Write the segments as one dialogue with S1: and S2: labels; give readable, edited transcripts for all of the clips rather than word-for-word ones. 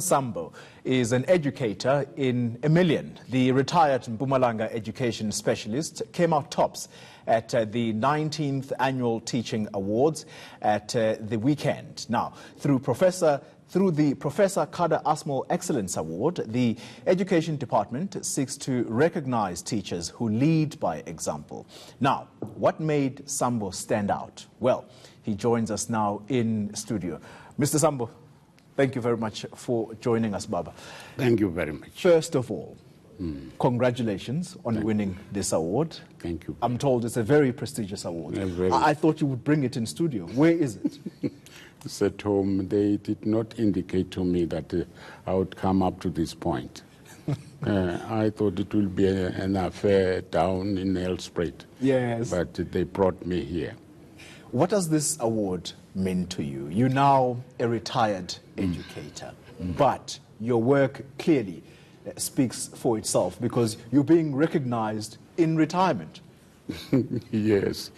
S1: Sambo is an educator in a million. The retired Mpumalanga education specialist came out tops at the 19th Annual Teaching Awards at the weekend. Now, through the Professor Kader Asmal Excellence Award, the Education Department seeks to recognize teachers who lead by example. Now, what made Sambo stand out? Well, he joins us now in studio. Mr. Sambo, thank you very much for joining us, Baba.
S2: Thank you very much.
S1: First of all, congratulations on winning this award.
S2: Thank you.
S1: I'm told it's a very prestigious award.
S2: Yeah,
S1: I thought you would bring it in studio. Where is it?
S2: It's at home. They did not indicate to me that I would come up to this point. I thought it will be an affair down in Elspruit.
S1: Yes.
S2: But they brought me here.
S1: What does this award mean to you? You're now a retired educator, but your work clearly speaks for itself because you're being recognized in retirement.
S2: Yes.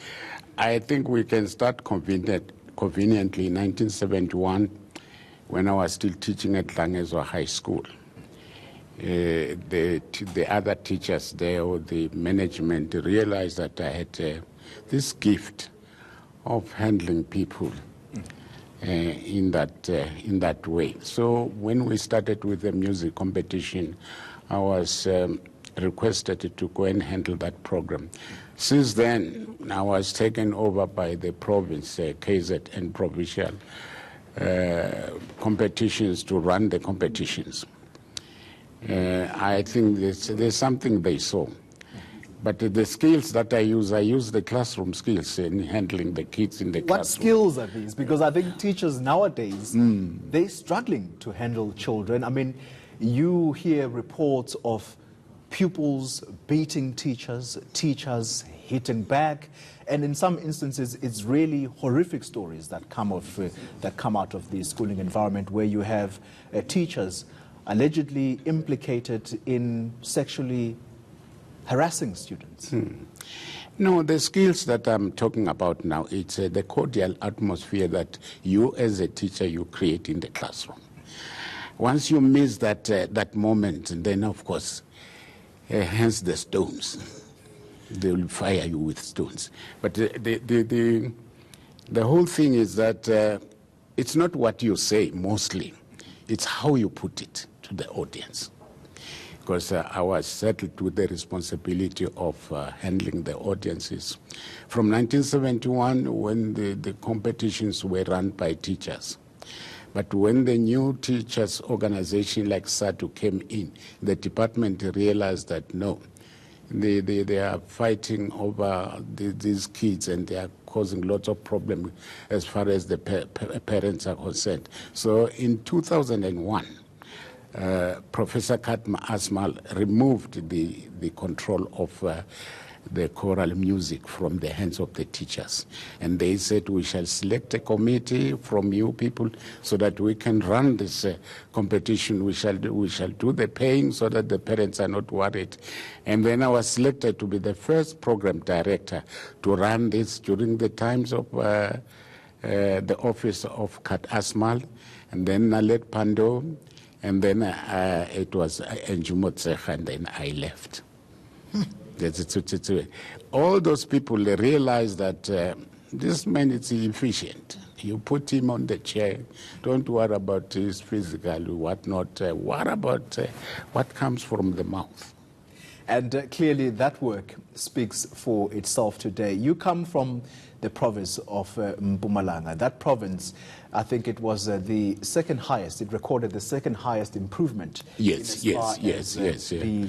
S2: I think we can start conveniently in 1971 when I was still teaching at Langezwa High School. The other teachers there, or the management, realized that I had this gift of handling people in that way. So when we started with the music competition, I was requested to go and handle that program. Since then, I was taken over by the province, KZ, and provincial competitions to run the competitions. I think there's something they saw. But the skills that I use the classroom skills in handling the kids in the classroom.
S1: What skills are these? Because I think teachers nowadays, they're struggling to handle children. I mean, you hear reports of pupils beating teachers, teachers hitting back, and in some instances, it's really horrific stories that come out of the schooling environment where you have teachers allegedly implicated in sexually harassing students.
S2: No, the skills that I'm talking about now, it's the cordial atmosphere that you as a teacher, you create in the classroom. Once you miss that moment, then of course, hence the stones. They will fire you with stones. But the whole thing is that it's not what you say mostly, it's how you put it to the audience. Because I was settled with the responsibility of handling the audiences. From 1971, when the competitions were run by teachers. But when the new teachers' organization like SATU came in, the department realized that no, they are fighting over these kids and they are causing lots of problems as far as the parents are concerned. So in 2001, Professor Kader Asmal removed the control of the choral music from the hands of the teachers. And they said, we shall select a committee from you people so that we can run this competition. We shall do the paying so that the parents are not worried. And then I was selected to be the first program director to run this during the times of the office of Kader Asmal, and then Nalet Pando, and then it was Njumotsecha, and then I left. All those people realize that this man is efficient. You put him on the chair, don't worry about his physical, whatnot, worry about what comes from the mouth.
S1: And clearly that work speaks for itself today. You come from the province of Mpumalanga. That province, I think it was the second highest. It recorded the second highest improvement.
S2: Yes. The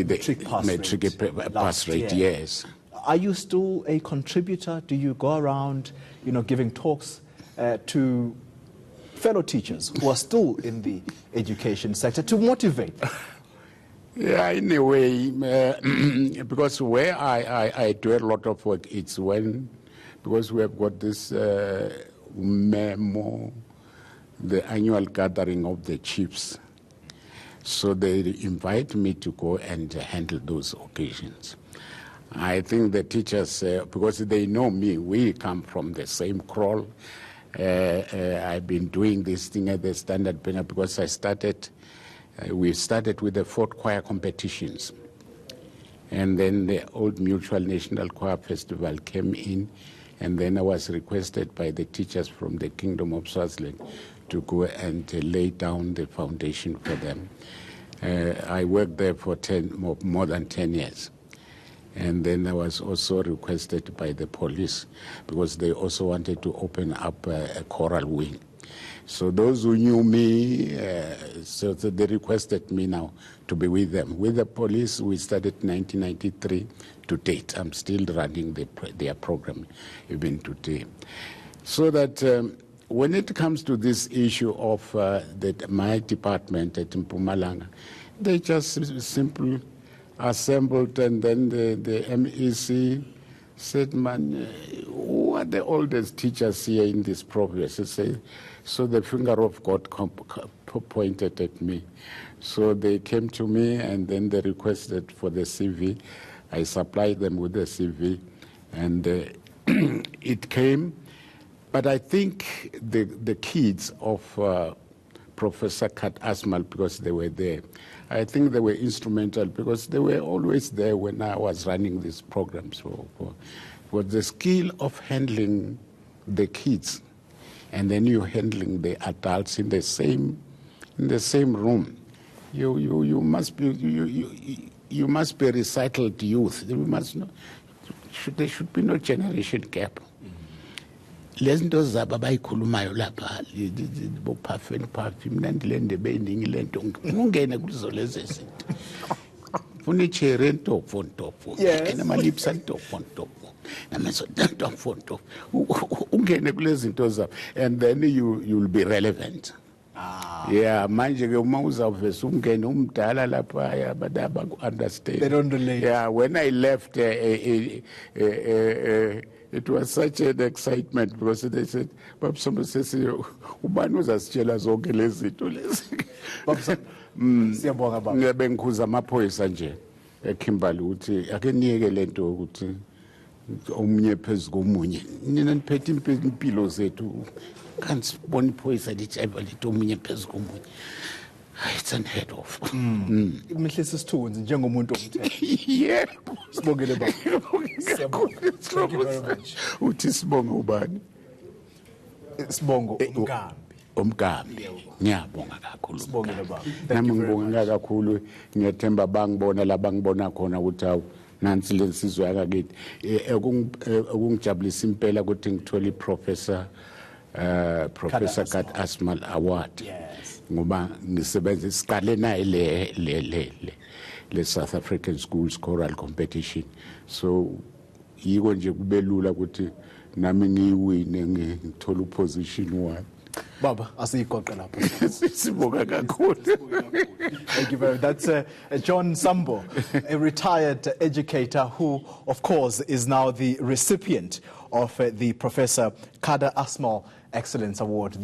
S2: metric pass rate, yes.
S1: Are you still a contributor? Do you go around, giving talks to fellow teachers who are still in the education sector to motivate?
S2: Yeah, in a way, because where I do a lot of work, it's because we have got this memo, the annual gathering of the chiefs. So they invite me to go and handle those occasions. I think the teachers, because they know me, we come from the same crawl, I've been doing this thing at the Standard Banner because we started with the Fort Choir competitions. And then the Old Mutual National Choir Festival came in, and then I was requested by the teachers from the Kingdom of Swaziland to go and lay down the foundation for them. I worked there for more than 10 years. And then I was also requested by the police because they also wanted to open up a choral wing. So those who knew me, so they requested me now to be with them. With the police, we started 1993 to date. I'm still running their program even today. So that when it comes to this issue of my department at Mpumalanga, they just simply assembled, and then the MEC said, man, who are the oldest teachers here in this province? So the finger of God pointed at me. So they came to me, and then they requested for the CV. I supplied them with the CV, and it came. But I think the kids of Professor Kader Asmal, because they were there, I think they were instrumental because they were always there when I was running these programs. For the skill of handling the kids, and then you handling the adults in the same room. You must be recycled youth. There should be no generation gap. Lezinto zabo abayikhulumayo lapha bo perfume mnandi ndebe eningi lento ungene kuzo lezi zinto funa ichere ntofo enamalips antofo namaso ntofo ungene kulezi zinto zabo, and then you'll be relevant. Yeah, manje ke uma uzawuvesa ungene umdala lapha abadaba understand. They don't relate. Yeah, when I left it was such an excitement because they said, Bab Sambo says, ubani uzasitshela zonke lezi zinto lezi.
S1: Siyabonga baba.
S2: Ngiyabengikhuza amaphoyisa nje eKimberley ukuthi ake niyeke lento ukuthi omunye phezulu komunye. Nina niphethe impilo zethu. Kanti sibona iphoyisa lijayiva lithi omunye phezulu komunye. It's unheard of.
S1: Imhlisa isithunzi njengomuntu omthetho.
S2: Yebo.
S1: Sibongele baba. Siyabonga. Thank you very much.
S2: Uthi sibonge ubani?
S1: Sibongo
S2: Umkambi. Ngiyabonga kakhulu.
S1: Sibongele baba.
S2: Nami ngibonga kakhulu, ngiyathemba bangibona la bangibona khona ukuthi awu nansi lesizwe akakithi. Okungijabulisa impela ukuthi ngithole Professor Kader Asmal Award.
S1: Yes.
S2: Ngoba ngisebenza isiqale naye le South African Schools Choral Competition. So yiko nje kubelula ukuthi nami ngiwine ngithola uposition 1.
S1: Baba, asiyiqoqe lapho.
S2: Sibonga kakhulu.
S1: Thank you very much. That's John Sambo, a retired educator who, of course, is now the recipient of the Professor Kader Asmal Excellence Award.